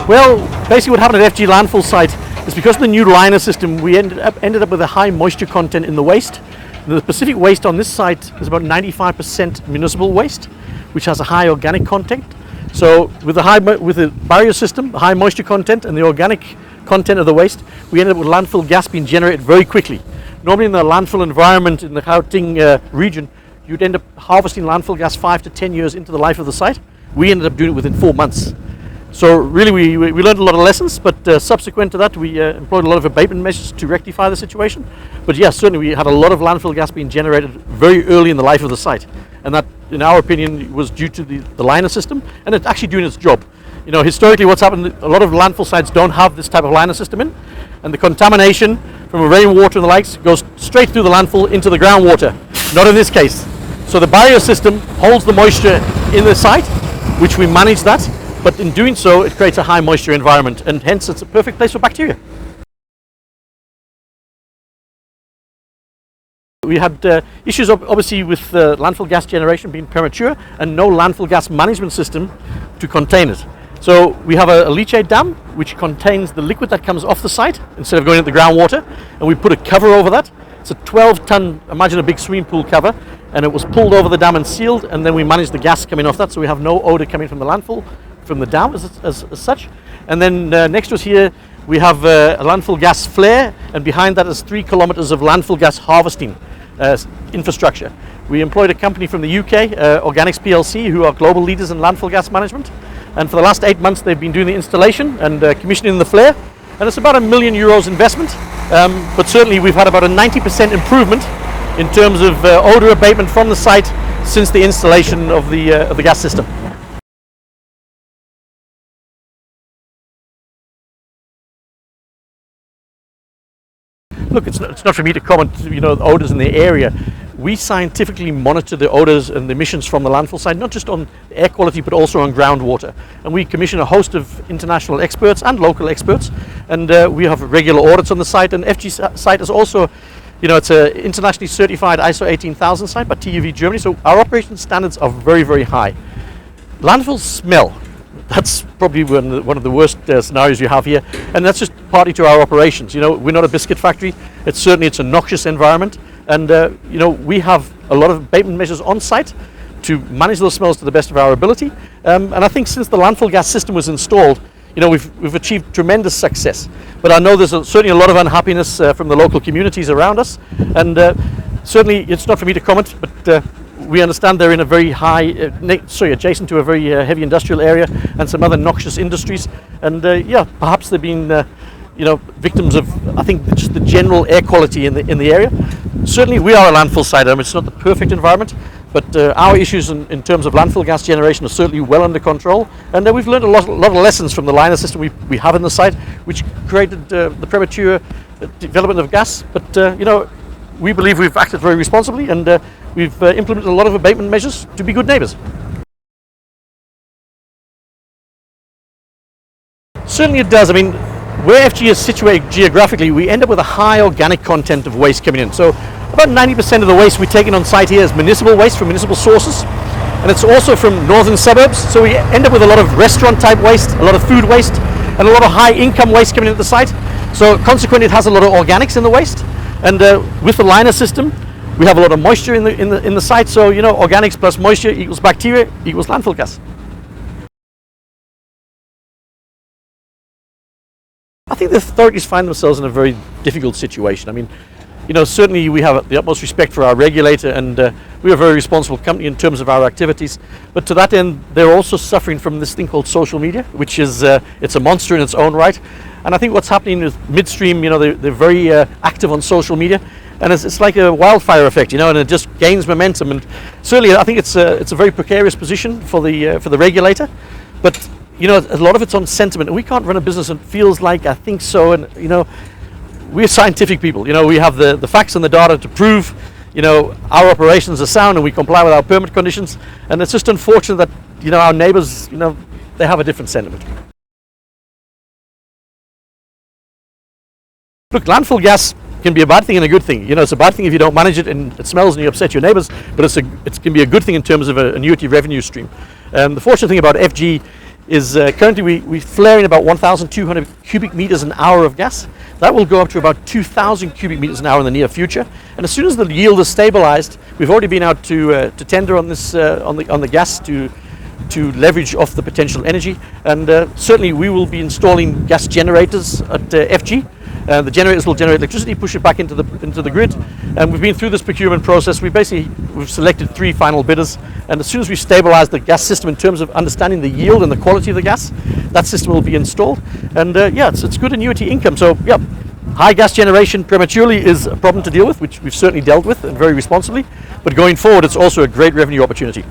Well, basically what happened at FG landfill site is because of the new liner system, we ended up with a high moisture content in the waste. The specific waste on this site is about 95% municipal waste, which has a high organic content. So with the barrier system, the high moisture content and the organic content of the waste, we ended up with landfill gas being generated very quickly. Normally in the landfill environment in the Gauteng region, you'd end up harvesting landfill gas 5 to 10 years into the life of the site. We ended up doing it within 4 months. So really we learned a lot of lessons, but subsequent to that we employed a lot of abatement measures to rectify the situation. But yes, certainly we had a lot of landfill gas being generated very early in the life of the site. And that, in our opinion, was due to the liner system, and it's actually doing its job. You know, historically what's happened, a lot of landfill sites don't have this type of liner system in, and the contamination from rainwater and the likes goes straight through the landfill into the groundwater. Not in this case. So the barrier system holds the moisture in the site, which we manage that, but in doing so it creates a high moisture environment, and hence it's a perfect place for bacteria. We had issues obviously with landfill gas generation being premature and no landfill gas management system to contain it. So we have a leachate dam which contains the liquid that comes off the site instead of going into the groundwater, and we put a cover over that. It's a 12-ton, imagine a big swimming pool cover, and it was pulled over the dam and sealed, and then we manage the gas coming off that, so we have no odor coming from the landfill, from the dam as such. And then next to us here we have a landfill gas flare, and behind that is 3 kilometers of landfill gas harvesting infrastructure. We employed a company from the UK, Organics PLC, who are global leaders in landfill gas management, and for the last 8 months they've been doing the installation and commissioning the flare, and it's about €1 million investment, but certainly we've had about a 90% improvement in terms of odor abatement from the site since the installation of the gas system. Look, it's not for me to comment, you know, the odors in the area. We scientifically monitor the odors and the emissions from the landfill site, not just on air quality, but also on groundwater. And we commission a host of international experts and local experts, and we have regular audits on the site. And FG site is also, you know, it's an internationally certified ISO 18000 site by TÜV Germany, so our operation standards are very, very high. Landfills smell. That's probably one of the worst scenarios you have here, and that's just partly to our operations. You know, we're not a biscuit factory. It's a noxious environment, and you know, we have a lot of abatement measures on site to manage those smells to the best of our ability. And I think since the landfill gas system was installed, you know, we've achieved tremendous success. But I know there's certainly a lot of unhappiness from the local communities around us, and certainly it's not for me to comment, but we understand they're in a very adjacent to a very heavy industrial area and some other noxious industries, and yeah, perhaps they've been, you know, victims of, I think, just the general air quality in the area. Certainly, we are a landfill site. I mean, it's not the perfect environment, but our issues in terms of landfill gas generation are certainly well under control, and we've learned a lot of lessons from the liner system we have in the site, which created the premature development of gas. But you know, we believe we've acted very responsibly, and we've implemented a lot of abatement measures to be good neighbours. Certainly it does. I mean, where FG is situated geographically, we end up with a high organic content of waste coming in. So about 90% of the waste we take in on site here is municipal waste from municipal sources, and it's also from northern suburbs. So we end up with a lot of restaurant type waste, a lot of food waste, and a lot of high income waste coming into the site. So consequently it has a lot of organics in the waste, and with the liner system we have a lot of moisture in the site, so you know, organics plus moisture equals bacteria equals landfill gas. I think the authorities find themselves in a very difficult situation. I mean, you know, certainly we have the utmost respect for our regulator, and we are a very responsible company in terms of our activities. But to that end, they're also suffering from this thing called social media, which is it's a monster in its own right. And I think what's happening is midstream, you know, they're very active on social media. And it's like a wildfire effect, you know, and it just gains momentum. And certainly, I think it's a very precarious position for the regulator. But you know, a lot of it's on sentiment, and we can't run a business that feels like I think so. And you know, we're scientific people. You know, we have the facts and the data to prove, you know, our operations are sound and we comply with our permit conditions. And it's just unfortunate that, you know, our neighbours, you know, they have a different sentiment. Look, landfill gas can be a bad thing and a good thing. You know, it's a bad thing if you don't manage it and it smells and you upset your neighbours, but it can be a good thing in terms of an annuity revenue stream. The fortunate thing about FG is currently we're flaring about 1,200 cubic meters an hour of gas. That will go up to about 2,000 cubic meters an hour in the near future. And as soon as the yield is stabilized, we've already been out to tender on this on the gas to leverage off the potential energy. And certainly we will be installing gas generators at FG. The generators will generate electricity, push it back into the grid. And we've been through this procurement process. We've selected 3 final bidders. And as soon as we stabilize the gas system in terms of understanding the yield and the quality of the gas, that system will be installed. And yeah, it's good annuity income. So yeah, high gas generation prematurely is a problem to deal with, which we've certainly dealt with and very responsibly. But going forward, it's also a great revenue opportunity.